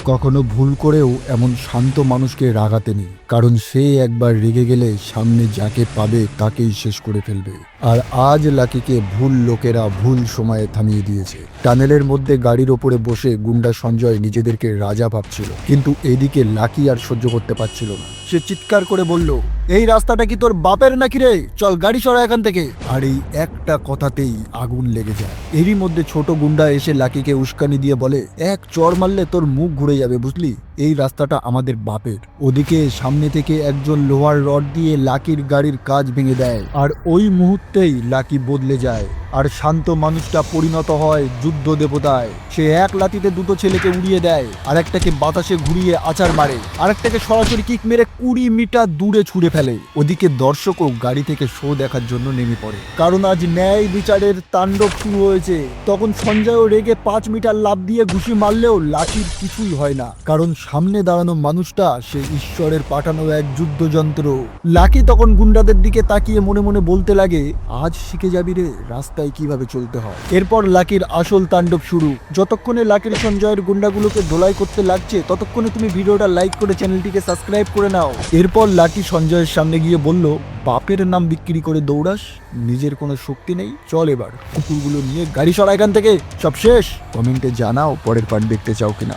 কখনো ভুল করেও এমন শান্ত মানুষকে রাগাতে নেই, কারণ সে একবার রেগে গেলে সামনে যাকে পাবে তাকেই শেষ করে ফেলবে। আর আজ লাকিকে ভুল লোকেরা ভুল সময়ে থামিয়ে দিয়েছে। টানেলের মধ্যে গাড়ির ওপরে বসে গুন্ডা সঞ্জয় নিজেদেরকে রাজা ভাবছিল, কিন্তু এদিকে লাকি আর সহ্য করতে পারছিল না। সে চিৎকার করে বলল, এই রাস্তাটা কি তোর বাপের নাকি রে? চল গাড়ি সরা এখান থেকে। আর এই একটা কথাতেই আগুন লেগে যায়। এরই মধ্যে ছোট গুন্ডা এসে লাকিকে উস্কানি দিয়ে বলে, এক চড় মারলে তোর মুখ ঘুরে যাবে, বুঝলি? এই রাস্তাটা আমাদের বাপের। ওদিকে সামনে থেকে একজন লোহার রড দিয়ে লাকির গাড়ির কাজ ভেঙে দেয়, আর ওই মুহূর্তেই লাকি বদলে যায় আর শান্ত মানুষটা পরিণত হয় যুদ্ধ দেবতায়। সে এক লাথিতে দুটো ছেলেকে উড়িয়ে দেয়, আর একটাকে বাতাসে ঘুরিয়ে আছাড় মারে, আর একটাকে সরাসরি কিক মেরে 20 মিটার দূরে ছুঁড়ে ফেলে। ওদিকে দর্শকও গাড়ি থেকে শো দেখার জন্য নেমে পড়ে, কারণ আজ ন্যায় বিচারের তাণ্ডব শুরু হয়েছে। তখন সঞ্জয়ও রেগে 5 মিটার লাফ দিয়ে ঘুষি মারলেও লাকির কিছুই হয় না, কারণ সামনে দাঁড়ানো মানুষটা সে ঈশ্বরের পাঠানো এক যুদ্ধযন্ত্র। লাকি তখন গুন্ডাদের দিকে তাকিয়ে মনে মনে বলতে লাগে, আজ শিখে যাবি রে রাস্তায় কিভাবে চলতে হয়। এরপর লাকির আসল তাণ্ডব শুরু। যতক্ষণে লাকির সঞ্জয়ের গুন্ডাগুলোকে ধোলাই করতে লাগছে, ততক্ষণে তুমি ভিডিওটা লাইক করে চ্যানেলটিকে সাবস্ক্রাইব করে নাও। এরপর লাকি সঞ্জয়ের সামনে গিয়ে বলল, বাপের নাম বিক্রি করে দৌড়াস, নিজের কোনো শক্তি নেই, চল এবার কুকুরগুলো নিয়ে গাড়ি সরা এখান থেকে, সব শেষ। কমেন্টে জানাও পরের পার্ট দেখতে চাও কিনা।